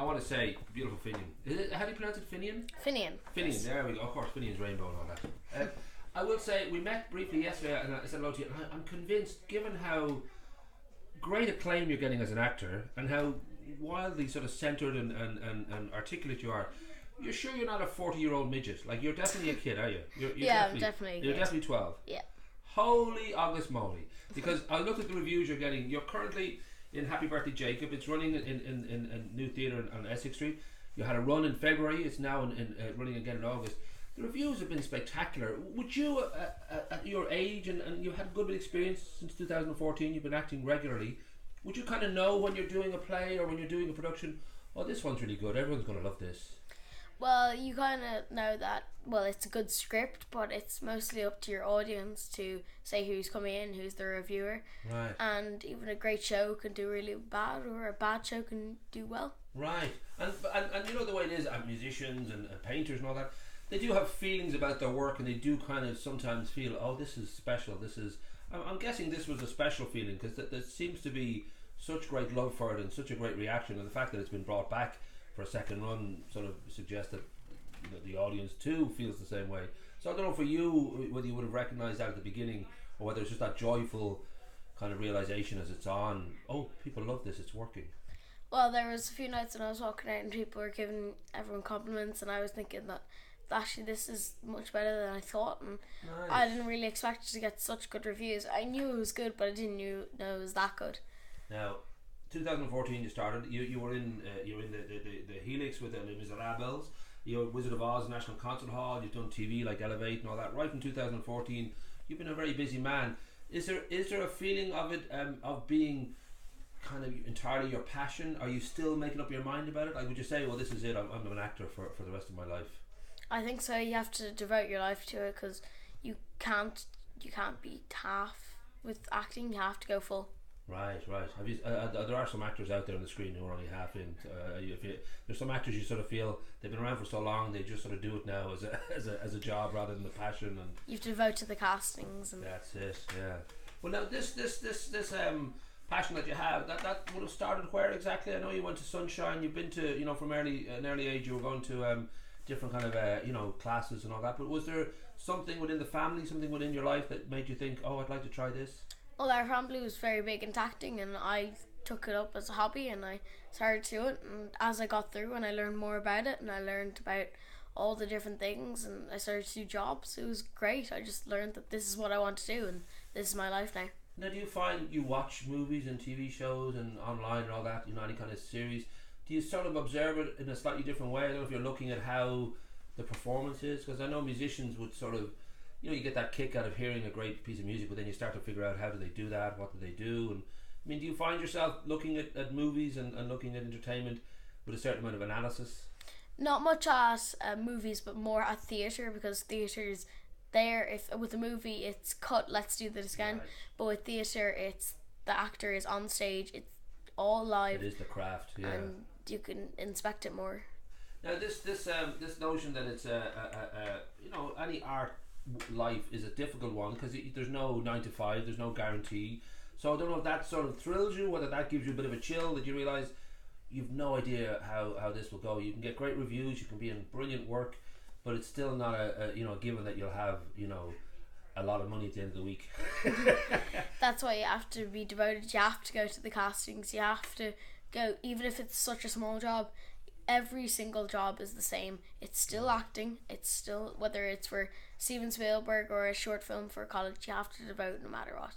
want to say, beautiful Finian. How do you pronounce it? Finian? Finian. Finian, Yes. there we go. Of course, Finian's rainbow and all that. I will say, we met briefly yesterday, and I said hello to you, and I'm convinced, given how great acclaim you're getting as an actor, and how wildly sort of centred and articulate you are, you're sure you're not a 40-year-old midget? Like, you're definitely a kid, are you? You're Yeah, I'm definitely a You're kid. definitely 12. Yeah. Holy August moly. Because I looked at the reviews you're getting. You're currently in Happy Birthday Jacob. It's running in a new theatre on Essex Street. You had a run in February. It's now running again in August. The reviews have been spectacular. Would you, at your age, and you've had a good bit of experience since 2014, you've been acting regularly, would you kind of know when you're doing a play or when you're doing a production, oh, this one's really good, everyone's going to love this? Well, you kind of know that, well, it's a good script, but it's mostly up to your audience to say who's coming in, who's the reviewer. Right. And even a great show can do really bad, or a bad show can do well. Right. And you know the way it is, musicians and painters and all that, they do have feelings about their work, and they do kind of sometimes feel, oh, this is special, this is... I'm guessing this was a special feeling, because there seems to be such great love for it and such a great reaction, and the fact that it's been brought back for a second run sort of suggests that, you know, the audience too feels the same way. So I don't know for you whether you would have recognised that at the beginning, or whether it's just that joyful kind of realisation as it's on, oh, people love this, it's working. Well, there was a few nights when I was walking out and people were giving everyone compliments, and I was thinking that actually this is much better than I thought, and Nice. I didn't really expect it to get such good reviews. I knew it was good, but I didn't know it was that good. Now, 2014 you started. You were in the Helix with Les Miserables. You were Wizard of Oz, National Concert Hall. You've done TV like Elevate and all that. Right from 2014, you've been a very busy man. Is there a feeling of it of being kind of entirely your passion? Are you still making up your mind about it? Like, would you say, well, this is it, I'm an actor for the rest of my life? I think so. You have to devote your life to it, because you can't be half with acting. You have to go full. Right. Have you? There are some actors out there on the screen who are only half in. There's some actors you sort of feel they've been around for so long, they just sort of do it now as a job rather than the passion. And You have to devote to the castings. And that's it. Yeah. Well, now this passion that you have, that would have started where exactly? I know you went to Sunshine. You've been to, from an early age. You were going to different kind of classes and all that. But was there something within the family, something within your life that made you think, oh, I'd like to try this? Well, our family was very big into acting, and I took it up as a hobby, and I started to do it. And as I got through and I learned more about it, and I learned about all the different things, and I started to do jobs, it was great. I just learned that this is what I want to do, and this is my life now. Now, do you find you watch movies and TV shows and online and all that, any kind of series, do you sort of observe it in a slightly different way? I don't know if you're looking at how the performance is, because I know musicians would sort of, you get that kick out of hearing a great piece of music, but then you start to figure out how do they do that, what do they do, and I mean, do you find yourself looking at movies and looking at entertainment with a certain amount of analysis? Not much at movies, but more at theatre, because theatre's there. If with a movie it's cut, let's do this again. Right. But with theatre, it's the actor is on stage, it's all live. It is the craft, yeah. And you can inspect it more. Now, this notion that it's any art life is a difficult one, because there's no 9 to 5, there's no guarantee. So I don't know if that sort of thrills you, whether that gives you a bit of a chill, that you realise you've no idea how this will go. You can get great reviews, you can be in brilliant work, but it's still not a given that you'll have a lot of money at the end of the week. That's why you have to be devoted. You have to go to the castings, you have to go, even if it's such a small job. Every single job is the same. It's still acting. It's still, whether it's for Steven Spielberg or a short film for college, you have to devote no matter what.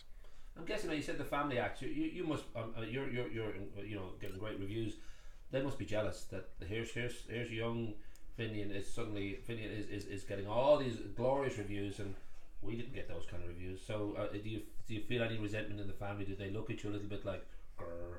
I'm guessing, you said the family act. You must. You're getting great reviews. They must be jealous that here's young Finian is getting all these glorious reviews, and we didn't get those kind of reviews. So do you feel any resentment in the family? Do they look at you a little bit like, grr?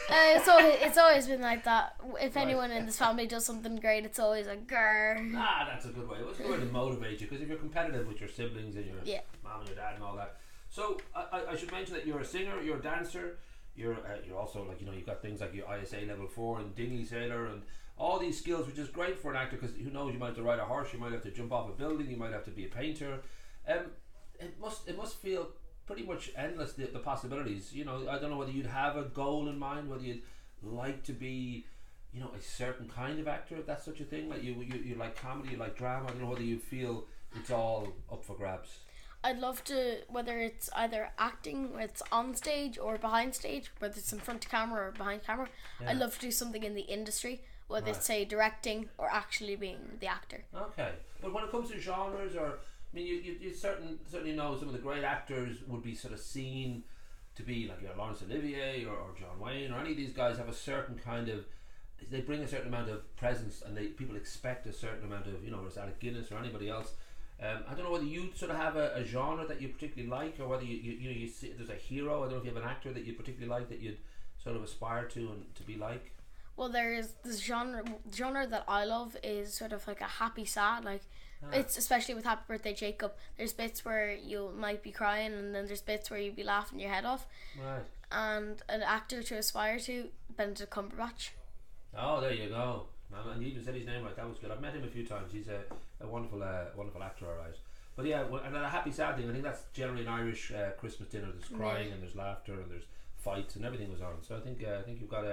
It's always been like that. If anyone in this family does something great, it's always a grr. That's a good way. It's a good way to motivate you, because if you're competitive with your siblings and your mom and your dad and all that. So I should mention that you're a singer, you're a dancer, you're also you've got things like your ISA level 4 and dinghy sailor and all these skills, which is great for an actor, because who knows, you might have to ride a horse, you might have to jump off a building, you might have to be a painter. It must feel pretty much endless, the possibilities. I don't know whether you'd have a goal in mind, whether you'd like to be you know, a certain kind of actor, if that's such a thing? Like you like comedy, you like drama. I don't know whether you feel it's all up for grabs. I'd love to, whether it's either acting, whether it's on stage or behind stage, whether it's in front of camera or behind camera. Yeah. I'd love to do something in the industry, whether it's say directing or actually being the actor. Okay, but when it comes to genres, or I mean, you certainly know some of the great actors would be sort of seen to be like, you know, Laurence Olivier or John Wayne, or any of these guys have a certain kind of, they bring a certain amount of presence, and people expect a certain amount of, you know, whether it's Alec Guinness or anybody else. I don't know whether you sort of have a genre that you particularly like, or whether you see there's a hero. I don't know if you have an actor that you particularly like that you'd sort of aspire to and to be like. Well, there is this genre that I love is sort of like a happy sad, like it's especially with Happy Birthday Jacob. There's bits where you might be crying, and then there's bits where you'd be laughing your head off. Right. And an actor to aspire to, Benedict Cumberbatch. Oh, there you go. And you even said his name right. That was good. I've met him a few times. He's a wonderful actor, all right. But yeah, and a happy sad thing, I think that's generally an Irish Christmas dinner. There's crying and there's laughter and there's fights and everything goes on. So I think you've got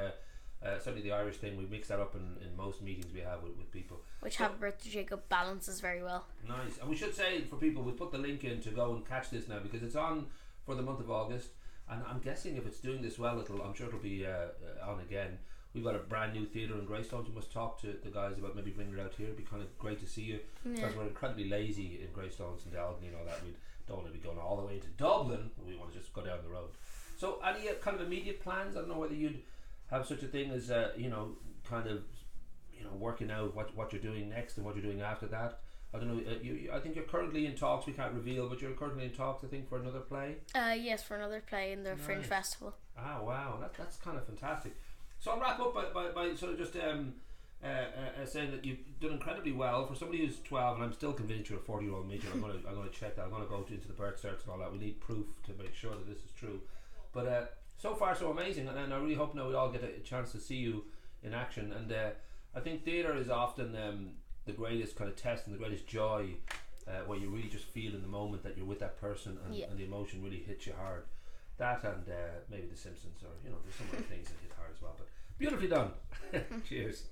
certainly the Irish thing. We mix that up in most meetings we have with people. Which Happy Birthday Jacob balances very well. Nice. And we should say for people, we'll put the link in to go and catch this now, because it's on for the month of August. And I'm guessing if it's doing this well, I'm sure it'll be on again. We've got a brand new theatre in Greystones. We must talk to the guys about maybe bringing it out here. It'd be kind of great to see you, because we're incredibly lazy in Greystones and Delgany and all that. We don't want to be going all the way to Dublin. We want to just go down the road. So any kind of immediate plans? I don't know whether you'd have such a thing as working out what you're doing next and what you're doing after that. I don't know. I think you're currently in talks. We can't reveal, but you're currently in talks, I think, for another play. Yes, for another play in the Fringe Festival. Ah, wow, that's kind of fantastic. So I'll wrap up by sort of just saying that you've done incredibly well for somebody who's 12, and I'm still convinced you're a 40-year-old midget. I'm going to check that. I'm going to go into the birth certs and all that. We need proof to make sure that this is true. But so far so amazing, and I really hope now we all get a chance to see you in action. And I think theatre is often the greatest kind of test and the greatest joy, where you really just feel in the moment that you're with that person, and the emotion really hits you hard. That and maybe The Simpsons, or there's some other things that hit hard as well. But beautifully done. Cheers.